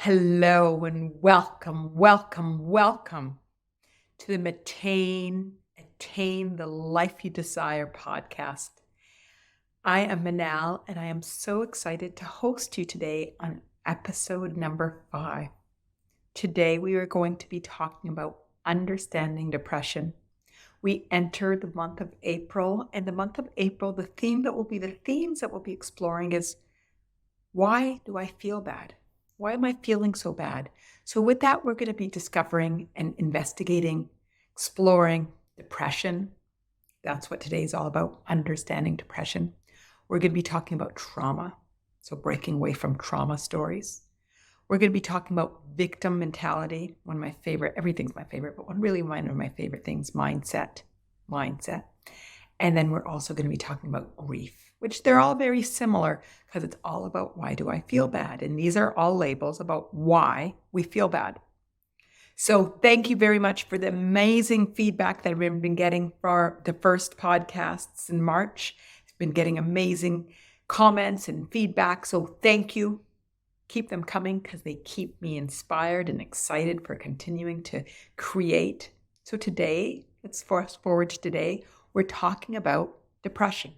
Hello and welcome to the Mattain, Attain the Life You Desire podcast. I am Manal and I am so excited to host you today on episode number 5. Today we are going to be talking about understanding depression. We enter the month of April, and the month of April, the themes that we'll be exploring is, why do I feel bad? Why am I feeling so bad? So with that, we're going to be discovering and investigating, exploring depression. That's what today is all about, understanding depression. We're going to be talking about trauma, so breaking away from trauma stories. We're going to be talking about victim mentality, one of my favorite, everything's my favorite, but one of my favorite things, mindset. And then we're also going to be talking about grief, which they're all very similar because it's all about why do I feel bad? And these are all labels about why we feel bad. So thank you very much for the amazing feedback that we've been getting for the first podcasts in March. I've been getting amazing comments and feedback. So thank you. Keep them coming because they keep me inspired and excited for continuing to create. So today, let's fast forward to today. We're talking about depression.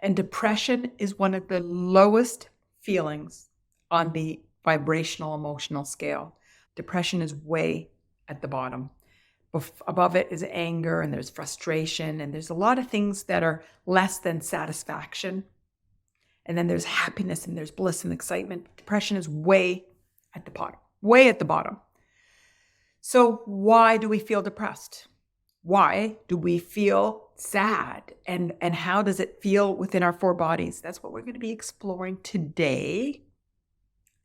And depression is one of the lowest feelings on the vibrational emotional scale. Depression is way at the bottom. Above it is anger, and there's frustration, and there's a lot of things that are less than satisfaction. And then there's happiness, and there's bliss and excitement. Depression is way at the bottom. So why do we feel depressed? Why do we feel sad? And how does it feel within our 4 bodies? That's what we're going to be exploring today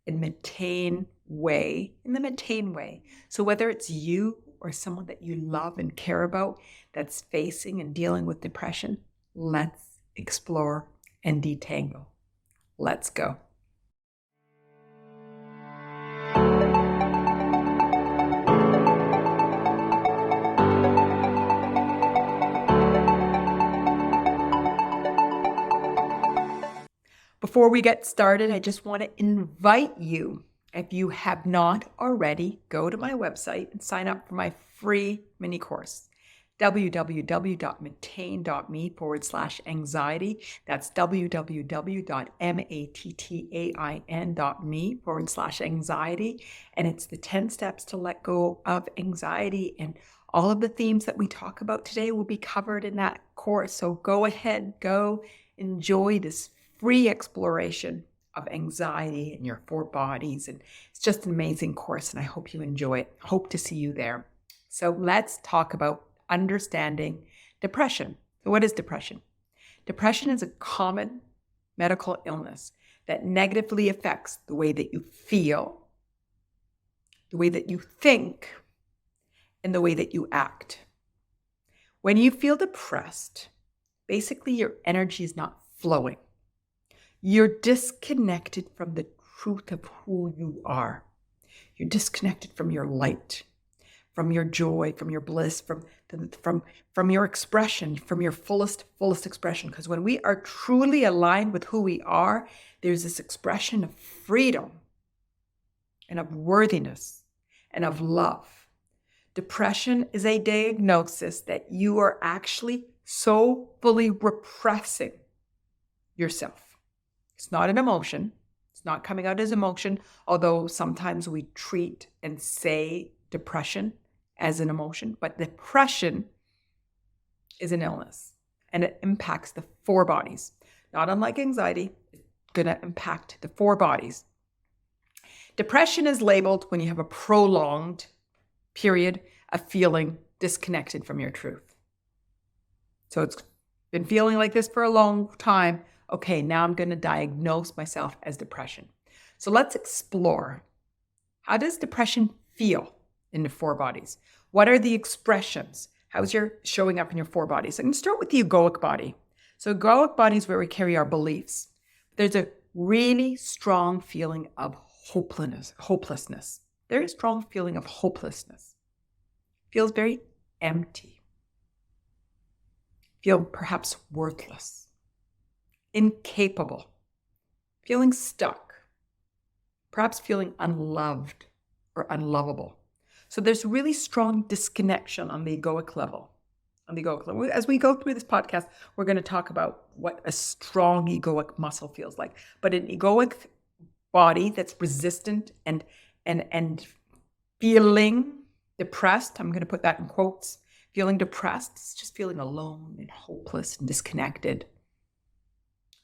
in the Mattain way. So whether it's you or someone that you love and care about that's facing and dealing with depression, let's explore and detangle. Let's go. Before we get started, I just want to invite you, if you have not already, go to my website and sign up for my free mini course, www.mattain.me/anxiety. That's www.mattain.me/anxiety. And it's the 10 steps to let go of anxiety. And all of the themes that we talk about today will be covered in that course. So go ahead, go enjoy this free exploration of anxiety in your 4 bodies. And it's just an amazing course, and I hope you enjoy it. Hope to see you there. So let's talk about understanding depression. So what is depression? Depression is a common medical illness that negatively affects the way that you feel, the way that you think, and the way that you act. When you feel depressed, basically your energy is not flowing. You're disconnected from the truth of who you are. You're disconnected from your light, from your joy, from your bliss, from your expression, from your fullest expression. Because when we are truly aligned with who we are, there's this expression of freedom and of worthiness and of love. Depression is a diagnosis that you are actually so fully repressing yourself. It's not an emotion. It's not coming out as emotion, although sometimes we treat and say depression as an emotion. But depression is an illness, and it impacts the 4 bodies. Not unlike anxiety, it's going to impact the 4 bodies. Depression is labeled when you have a prolonged period of feeling disconnected from your truth. So it's been feeling like this for a long time. Okay, now I'm going to diagnose myself as depression. So let's explore. How does depression feel in the 4 bodies? What are the expressions? How's your showing up in your 4 bodies? I'm going to start with the egoic body. So egoic body is where we carry our beliefs. There's a really strong feeling of hopelessness. Very strong feeling of hopelessness. Feels very empty. Feel perhaps worthless. Incapable, feeling stuck, perhaps feeling unloved or unlovable. So there's really strong disconnection on the egoic level. As we go through this podcast, we're going to talk about what a strong egoic muscle feels like. But an egoic body that's resistant and feeling depressed, I'm going to put that in quotes, feeling depressed, it's just feeling alone and hopeless and disconnected.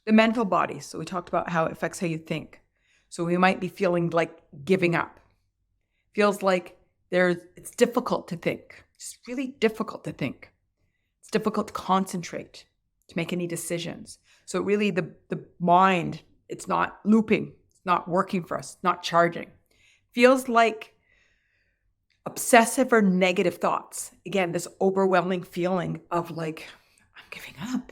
The mental body, so we talked about how it affects how you think. So we might be feeling like giving up. Feels like it's difficult to think. It's really difficult to think. It's difficult to concentrate, to make any decisions. So really the mind, it's not looping, it's not working for us, not charging. Feels like obsessive or negative thoughts. Again, this overwhelming feeling of like, I'm giving up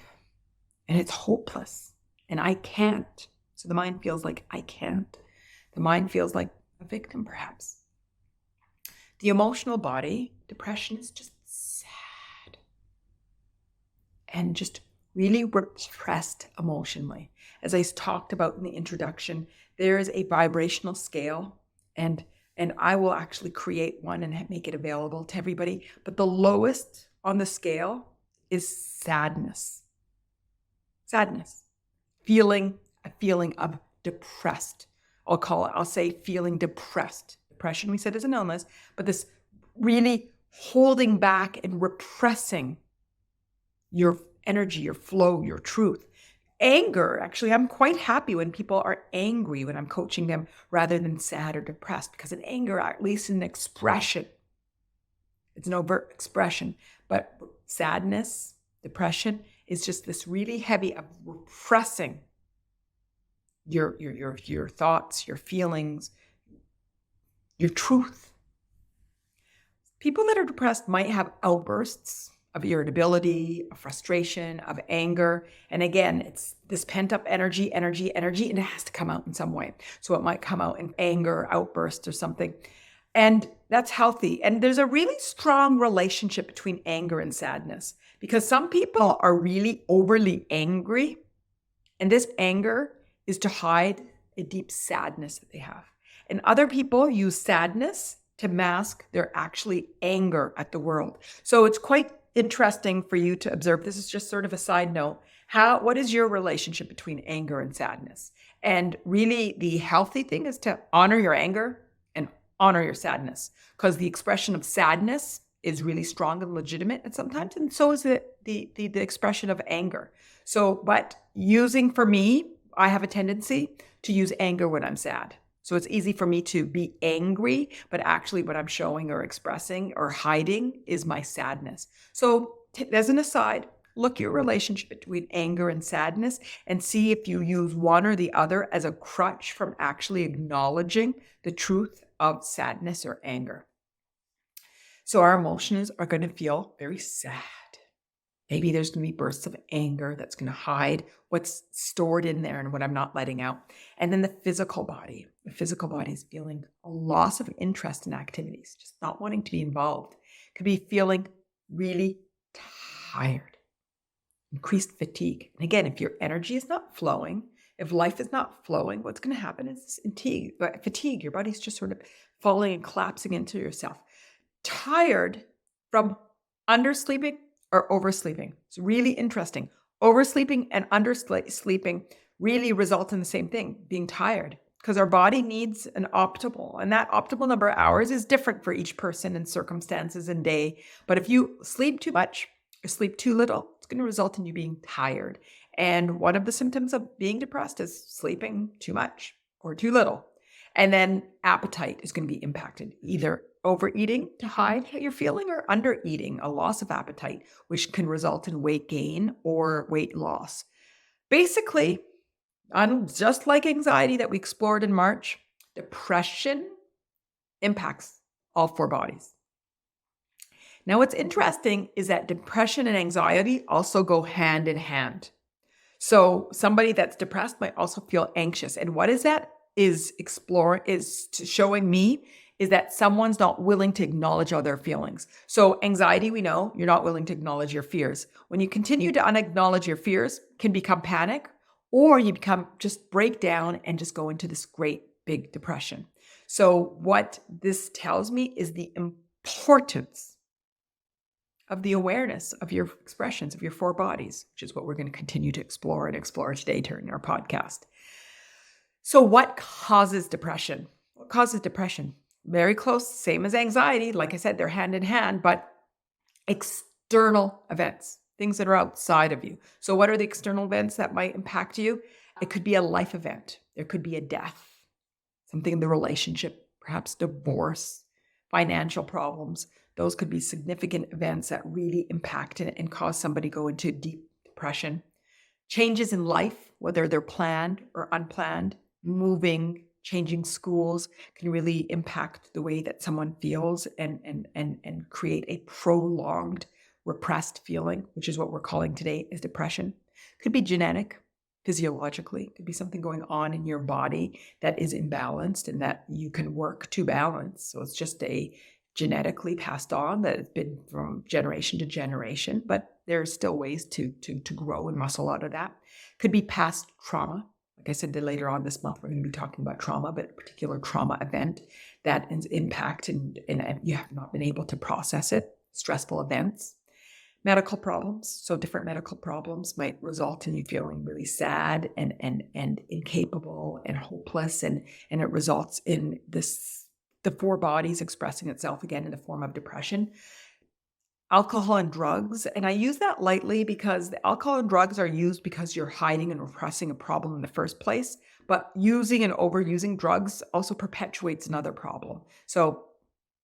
and it's hopeless and I can't. So the mind feels like I can't. The mind feels like a victim, perhaps. The emotional body, depression is just sad and just really repressed emotionally. As I talked about in the introduction, there is a vibrational scale, and I will actually create one and make it available to everybody. But the lowest on the scale is sadness. Sadness. A feeling of depressed. I'll say feeling depressed. Depression, we said, is an illness, but this really holding back and repressing your energy, your flow, your truth. Anger, actually, I'm quite happy when people are angry when I'm coaching them rather than sad or depressed, because in anger, at least an expression. It's an overt expression. But sadness, depression is just this really heavy of repressing your thoughts, your feelings, your truth. People that are depressed might have outbursts of irritability, of frustration, of anger. And again, it's this pent-up energy, and it has to come out in some way. So it might come out in anger, outbursts or something. And that's healthy. And there's a really strong relationship between anger and sadness, because some people are really overly angry. And this anger is to hide a deep sadness that they have. And other people use sadness to mask their actually anger at the world. So it's quite interesting for you to observe. This is just sort of a side note. What is your relationship between anger and sadness? And really the healthy thing is to honor your anger and honor your sadness, because the expression of sadness is really strong and legitimate at sometimes, and so is the expression of anger. So, but for me, I have a tendency to use anger when I'm sad. So it's easy for me to be angry, but actually what I'm showing or expressing or hiding is my sadness. So as an aside, look at your relationship between anger and sadness and see if you use one or the other as a crutch from actually acknowledging the truth of sadness or anger. So our emotions are going to feel very sad. Maybe there's going to be bursts of anger that's going to hide what's stored in there and what I'm not letting out. And then the physical body. The physical body is feeling a loss of interest in activities, just not wanting to be involved. Could be feeling really tired, increased fatigue. And again, if your energy is not flowing, if life is not flowing, what's going to happen is fatigue. Your body's just sort of falling and collapsing into yourself. Tired from undersleeping or oversleeping. It's really interesting. Oversleeping and undersleeping really result in the same thing, being tired, because our body needs an optimal, and that optimal number of hours is different for each person and circumstances and day. But if you sleep too much or sleep too little, it's going to result in you being tired. And one of the symptoms of being depressed is sleeping too much or too little. And then appetite is going to be impacted, either overeating to hide how you're feeling or undereating, a loss of appetite, which can result in weight gain or weight loss. Basically, just like anxiety that we explored in March, depression impacts all four bodies. Now, what's interesting is that depression and anxiety also go hand in hand. So somebody that's depressed might also feel anxious. And what is that? Is showing me is that someone's not willing to acknowledge all their feelings. So anxiety, we know, you're not willing to acknowledge your fears. When you continue to unacknowledge your fears, can become panic, or you just break down and just go into this great big depression. So what this tells me is the importance of the awareness of your expressions, of your four bodies, which is what we're going to continue to explore today during our podcast. So what causes depression? What causes depression? Very close, same as anxiety. Like I said, they're hand in hand, but external events, things that are outside of you. So what are the external events that might impact you? It could be a life event. There could be a death, something in the relationship, perhaps divorce, financial problems. Those could be significant events that really impact and cause somebody to go into deep depression. Changes in life, whether they're planned or unplanned, moving, changing schools, can really impact the way that someone feels and create a prolonged repressed feeling, which is what we're calling today is depression. Could be genetic, physiologically. Could be something going on in your body that is imbalanced and that you can work to balance. So it's just a genetically passed on that has been from generation to generation, but there's still ways to grow and muscle out of that. Could be past trauma. Like I said, later on this month, we're going to be talking about trauma, but a particular trauma event that is impact and you have not been able to process it, stressful events. Medical problems. So different medical problems might result in you feeling really sad and incapable and hopeless. And it results in the four bodies expressing itself again in the form of depression. Alcohol and drugs. And I use that lightly because the alcohol and drugs are used because you're hiding and repressing a problem in the first place. But using and overusing drugs also perpetuates another problem. So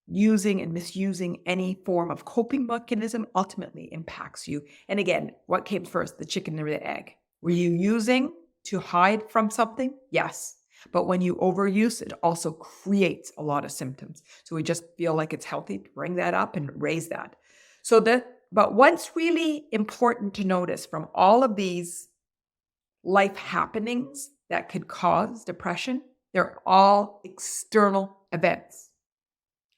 using and misusing any form of coping mechanism ultimately impacts you. And again, what came first, the chicken or the egg? Were you using to hide from something? Yes. But when you overuse, it also creates a lot of symptoms. So we just feel like it's healthy to bring that up and raise that. But what's really important to notice from all of these life happenings that could cause depression, they're all external events.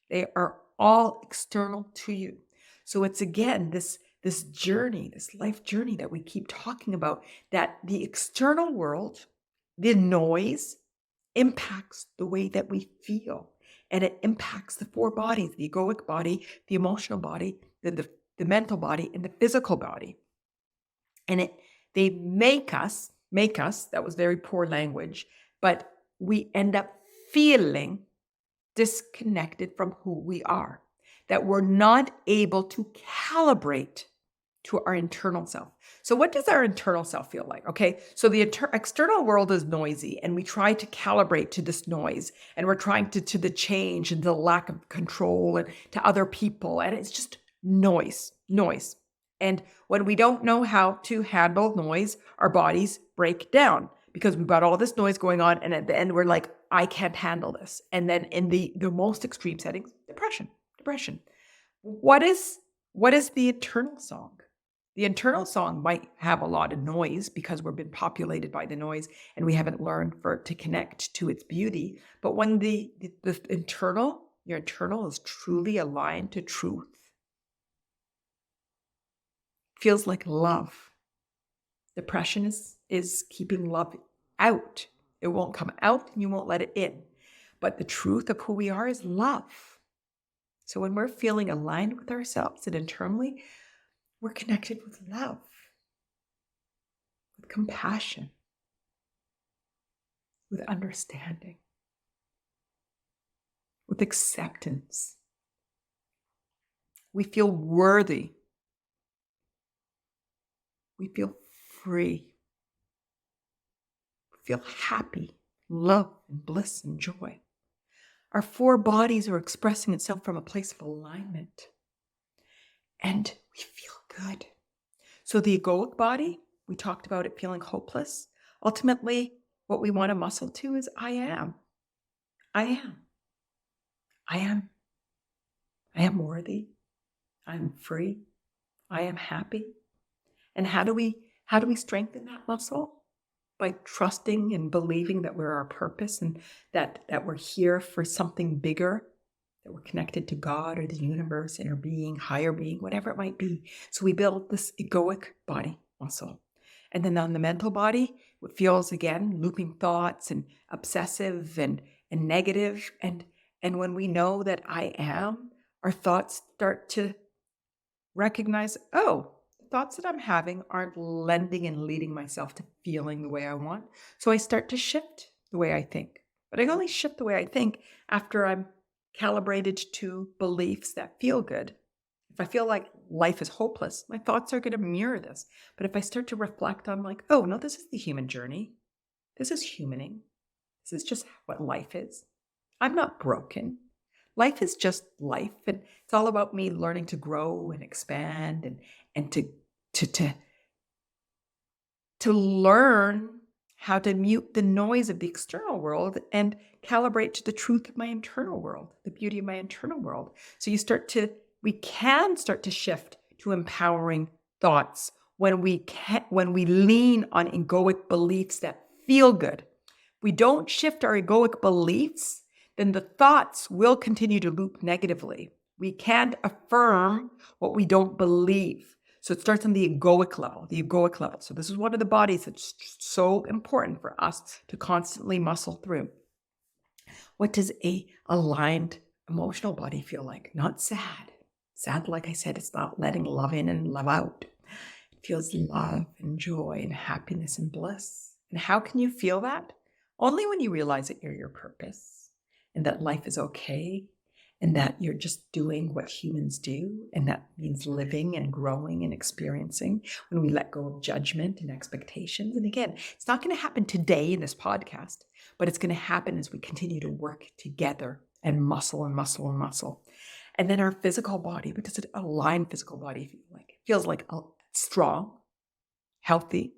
They are all external to you. So it's again, this journey, this life journey that we keep talking about, that the external world, the noise, impacts the way that we feel. And it impacts the four bodies, the egoic body, the emotional body, the mental body, and the physical body. And they make us, that was very poor language, but we end up feeling disconnected from who we are, that we're not able to calibrate to our internal self. So what does our internal self feel like? Okay, so the external world is noisy and we try to calibrate to this noise and we're trying to the change and the lack of control and to other people. And it's just noise. And when we don't know how to handle noise, our bodies break down because we've got all this noise going on. And at the end, we're like, I can't handle this. And then in the most extreme settings, depression. What is the internal song? The internal song might have a lot of noise because we've been populated by the noise and we haven't learned to connect to its beauty. But when your internal is truly aligned to truth, feels like love. Depression is keeping love out. It won't come out and you won't let it in. But the truth of who we are is love. So when we're feeling aligned with ourselves and internally, we're connected with love, with compassion, with understanding, with acceptance. We feel worthy. We feel free. We feel happy, love, and bliss and joy. Our four bodies are expressing itself from a place of alignment. And we feel good. So the egoic body, we talked about it feeling hopeless. Ultimately, what we want to muscle to is I am worthy. I'm free. I am happy. And how do we strengthen that muscle? By trusting and believing that we're our purpose and that we're here for something bigger, that we're connected to God or the universe, inner being, higher being, whatever it might be. So we build this egoic body muscle. And then on the mental body, it feels again, looping thoughts and obsessive and and negative. And when we know that I am, our thoughts start to recognize, oh, the thoughts that I'm having aren't lending and leading myself to feeling the way I want. So I start to shift the way I think. But I only shift the way I think after I'm calibrated to beliefs that feel good. If I feel like life is hopeless, my thoughts are going to mirror this. But if I start to reflect on like, oh, no, this is the human journey. This is humaning. This is just what life is. I'm not broken. Life is just life. And it's all about me learning to grow and expand and to learn how to mute the noise of the external world and calibrate to the truth of my internal world, the beauty of my internal world. So we can start to shift to empowering thoughts when we lean on egoic beliefs that feel good. We don't shift our egoic beliefs, then the thoughts will continue to loop negatively. We can't affirm what we don't believe. So it starts on the egoic level. So this is one of the bodies that's so important for us to constantly muscle through. What does a aligned emotional body feel like? Not sad. Sad, like I said, it's not letting love in and love out. It feels love and joy and happiness and bliss. And how can you feel that? Only when you realize that you're your purpose and that life is okay and that you're just doing what humans do, and that means living and growing and experiencing, when we let go of judgment and expectations. And again, it's not going to happen today in this podcast, but it's going to happen as we continue to work together and muscle and muscle and muscle. And then our physical body, what does an aligned physical body feel like? It feels like strong, healthy,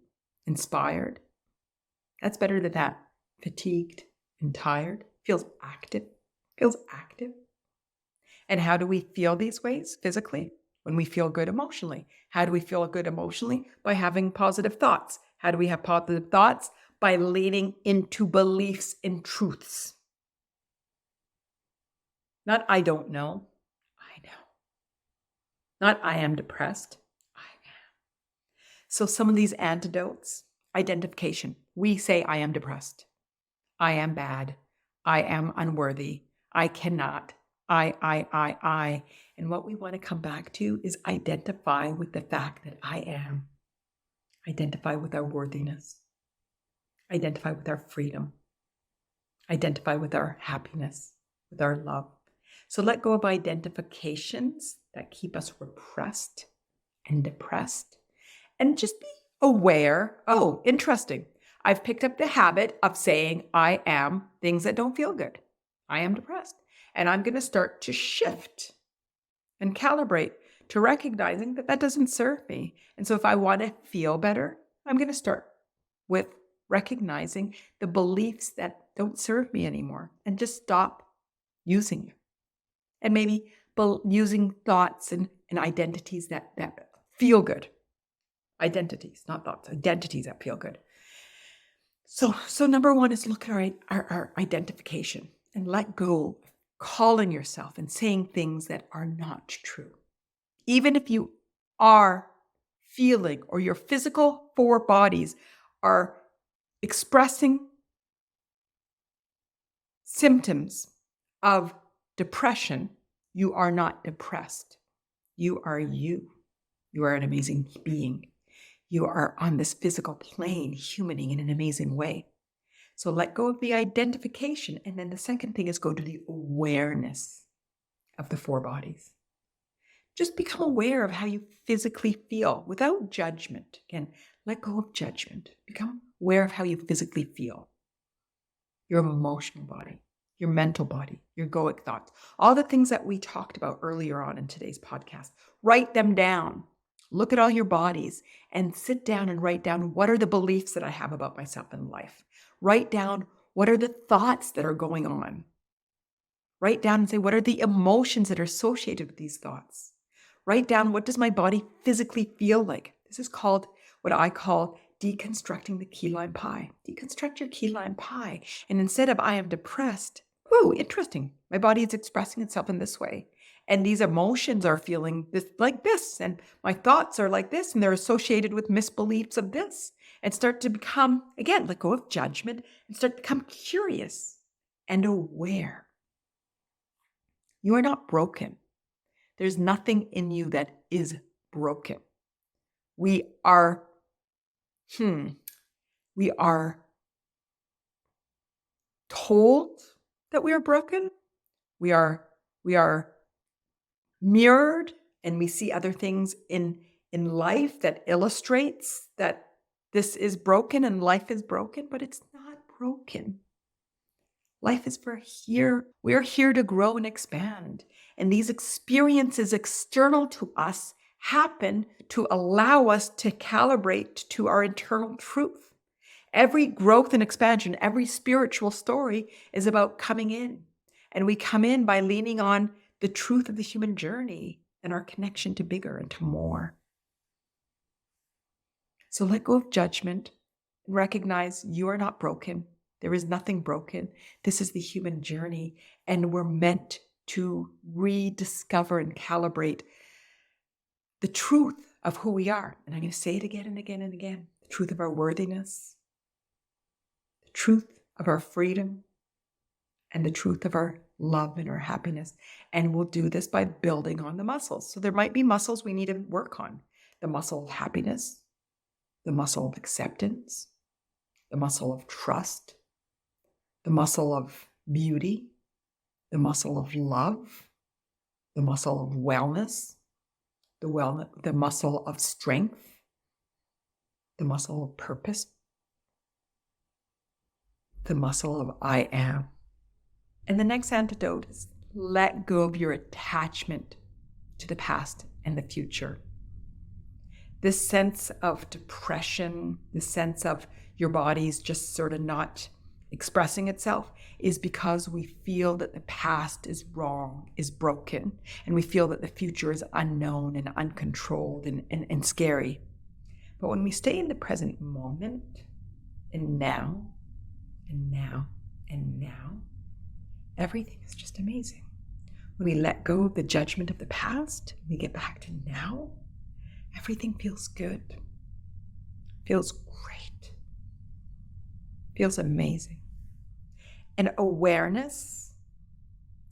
inspired. That's better than that. Fatigued and tired. Feels active. And how do we feel these ways physically? When we feel good emotionally. How do we feel good emotionally? By having positive thoughts. How do we have positive thoughts? By leaning into beliefs and truths. Not I don't know. I know. Not I am depressed. I am. So some of these antidotes, identification. We say I am depressed. I am bad. I am unworthy. I cannot. I. And what we want to come back to is identify with the fact that I am. Identify with our worthiness. Identify with our freedom. Identify with our happiness, with our love. So let go of identifications that keep us repressed and depressed, and just be aware. Oh, interesting. I've picked up the habit of saying I am things that don't feel good. I am depressed. And I'm going to start to shift and calibrate to recognizing that that doesn't serve me. And so if I want to feel better, I'm going to start with recognizing the beliefs that don't serve me anymore and just stop using them. And maybe using thoughts and identities that feel good. Identities, not thoughts, identities that feel good. So number one is look at our identification and let go of calling yourself and saying things that are not true. Even if you are feeling or your physical four bodies are expressing symptoms of depression, you are not depressed. You are you. You are an amazing being. You are on this physical plane, humaning in an amazing way. So let go of the identification. And then the second thing is go to the awareness of the four bodies. Just become aware of how you physically feel without judgment. Again, let go of judgment. Become aware of how you physically feel. Your emotional body, your mental body, your egoic thoughts, all the things that we talked about earlier on in today's podcast. Write them down. Look at all your bodies and sit down and write down what are the beliefs that I have about myself in life. Write down what are the thoughts that are going on. Write down and say what are the emotions that are associated with these thoughts. Write down what does my body physically feel like. This is called what I call deconstructing the key lime pie. Deconstruct your key lime pie. And instead of I am depressed, whoa, interesting. My body is expressing itself in this way. And these emotions are feeling this like this. And my thoughts are like this. And they're associated with misbeliefs of this. And start to become, again, let go of judgment and start to become curious. and aware. You are not broken. There's nothing in you that is broken. We are told that we are broken. We are mirrored, and we see other things in life that illustrates that this is broken and life is broken, but it's not broken. Life is we are here to grow and expand. And these experiences external to us happen to allow us to calibrate to our internal truth. Every growth and expansion, every spiritual story is about coming in. And we come in by leaning on the truth of the human journey and our connection to bigger and to more. So let go of judgment and recognize you are not broken. There is nothing broken. This is the human journey, and we're meant to rediscover and calibrate the truth of who we are. And I'm going to say it again and again and again. The truth of our worthiness, the truth of our freedom, and the truth of our love and our happiness. And we'll do this by building on the muscles. So there might be muscles we need to work on. The muscle of happiness, the muscle of acceptance, the muscle of trust, the muscle of beauty, the muscle of love, the muscle of wellness, the muscle of strength, the muscle of purpose, the muscle of I am. And the next antidote is let go of your attachment to the past and the future. This sense of depression, the sense of your body's just sort of not expressing itself, is because we feel that the past is wrong, is broken, and we feel that the future is unknown and uncontrolled and scary. But when we stay in the present moment, and now, and now, and now, everything is just amazing. When we let go of the judgment of the past, we get back to now, everything feels good, feels great, feels amazing. And awareness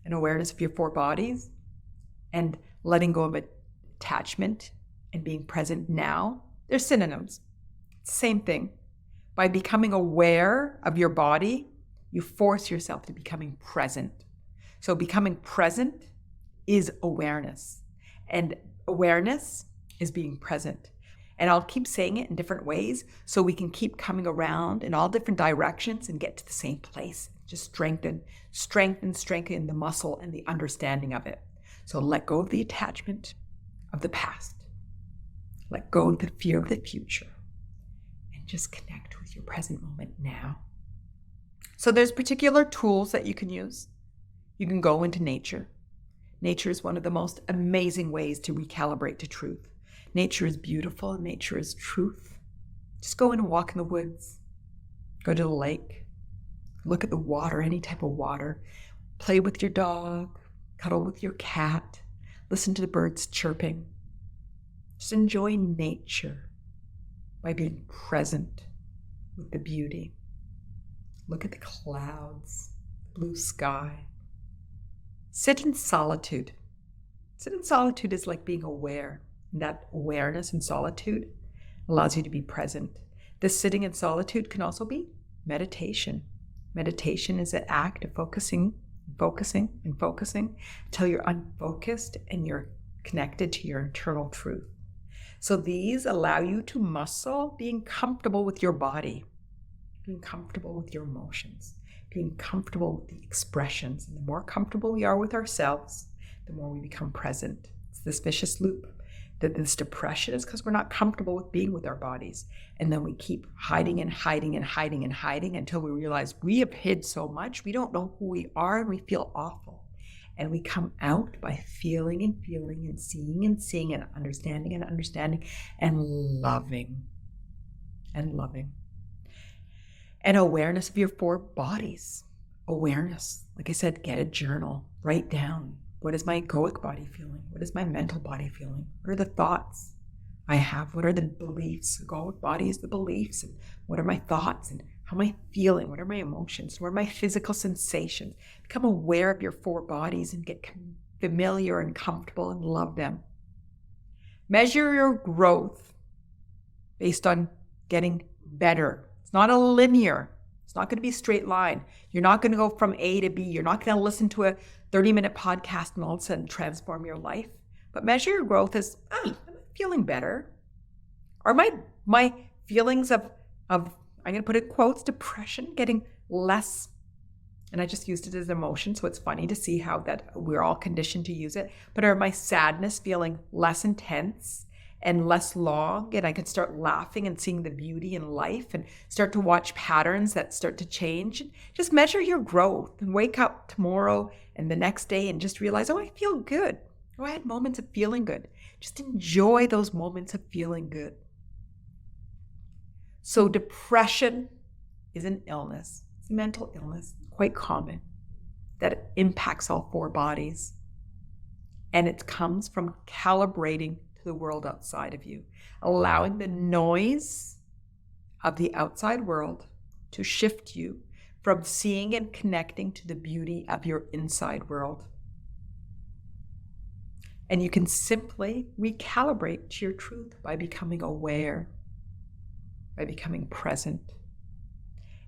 of your four bodies, and letting go of attachment and being present now, they're synonyms. Same thing. By becoming aware of your body, you force yourself to becoming present. So becoming present is awareness, and awareness is being present. And I'll keep saying it in different ways so we can keep coming around in all different directions and get to the same place. Just strengthen the muscle and the understanding of it. So let go of the attachment of the past. Let go of the fear of the future, and just connect with your present moment now. So there's particular tools that you can use. You can go into nature. Nature is one of the most amazing ways to recalibrate to truth. Nature is beautiful. Nature is truth. Just go in and walk in the woods. Go to the lake. Look at the water, any type of water. Play with your dog. Cuddle with your cat. Listen to the birds chirping. Just enjoy nature by being present with the beauty. Look at the clouds, blue sky. Sit in solitude. Sit in solitude is like being aware. And that awareness and solitude allows you to be present. This sitting in solitude can also be meditation. Meditation is an act of focusing until you're unfocused and you're connected to your internal truth. So these allow you to muscle being comfortable with your body, being comfortable with your emotions, being comfortable with the expressions. And the more comfortable we are with ourselves, the more we become present. It's this vicious loop. That this depression is because we're not comfortable with being with our bodies. And then we keep hiding until we realize we have hid so much, we don't know who we are, and we feel awful. And we come out by feeling and seeing and understanding and loving. And awareness of your four bodies. Awareness. Like I said, get a journal. Write down. What is my egoic body feeling? What is my mental body feeling? What are the thoughts I have? What are the beliefs? Egoic body is the beliefs. And what are my thoughts? And How am I feeling? What are my emotions? What are my physical sensations? Become aware of your 4 bodies and get familiar and comfortable and love them. Measure your growth based on getting better. It's not a linear. It's not going to be a straight line. You're not going to go from A to B. You're not going to listen to a 30-minute podcast and all of a sudden transform your life. But measure your growth as, am I feeling better? Are my feelings of I'm going to put it in quotes, depression, getting less? And I just used it as emotion, so it's funny to see how that we're all conditioned to use it. But are my sadness feeling less intense and less long? And I can start laughing and seeing the beauty in life and start to watch patterns that start to change. Just measure your growth and wake up tomorrow and the next day and just realize, I feel good. I had moments of feeling good. Just enjoy those moments of feeling good. So depression is an illness. It's a mental illness, quite common, that impacts all 4 bodies. And it comes from calibrating to the world outside of you, allowing the noise of the outside world to shift you from seeing and connecting to the beauty of your inside world. And you can simply recalibrate to your truth by becoming aware, by becoming present,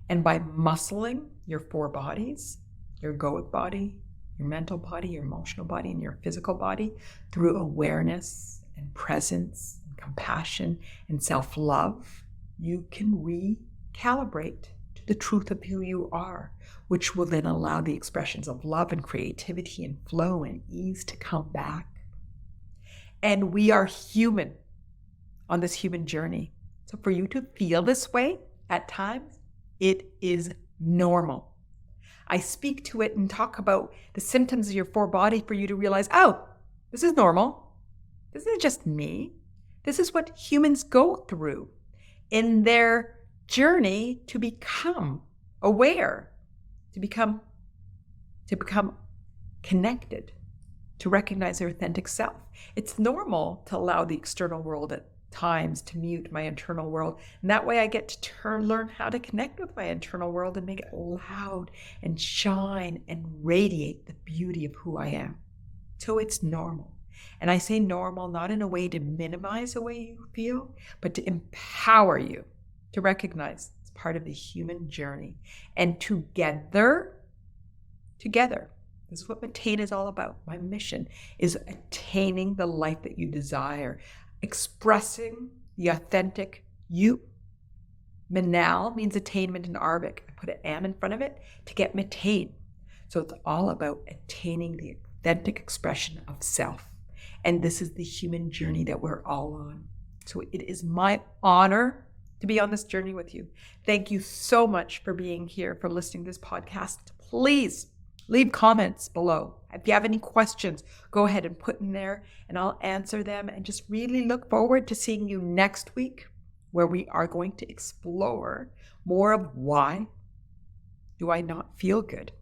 and by muscling your 4 bodies, your egoic body, your mental body, your emotional body, and your physical body through awareness and presence and compassion and self-love, you can recalibrate to the truth of who you are, which will then allow the expressions of love and creativity and flow and ease to come back. And we are human on this human journey. So for you to feel this way at times, it is normal. I speak to it and talk about the symptoms of your 4 body for you to realize, this is normal. This isn't just me. This is what humans go through in their journey to become aware, to become connected, to recognize their authentic self. It's normal to allow the external world at times to mute my internal world. And that way I get to learn how to connect with my internal world and make it loud and shine and radiate the beauty of who I am. So it's normal. And I say normal not in a way to minimize the way you feel, but to empower you to recognize it's part of the human journey. And together, this is what Mattain is all about. My mission is attaining the life that you desire, expressing the authentic you. Manal means attainment in Arabic. I put an am in front of it to get Mattain. So it's all about attaining the authentic expression of self. And this is the human journey that we're all on. So it is my honor to be on this journey with you. Thank you so much for being here, for listening to this podcast. Please leave comments below. If you have any questions, go ahead and put in there and I'll answer them, and just really look forward to seeing you next week, where we are going to explore more of why do I not feel good.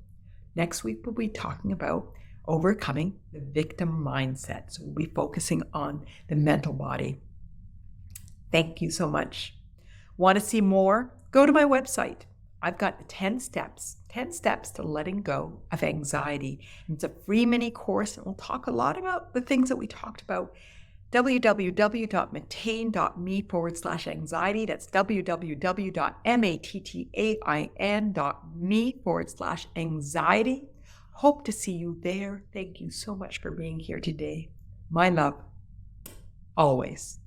Next week, we'll be talking about overcoming the victim mindset. So we'll be focusing on the mental body. Thank you so much. Want to see more? Go to my website. I've got 10 steps to letting go of anxiety. And it's a free mini course, and we'll talk a lot about the things that we talked about. www.mattain.me/anxiety. That's www.mattain.me/anxiety. Hope to see you there. Thank you so much for being here today. My love, always.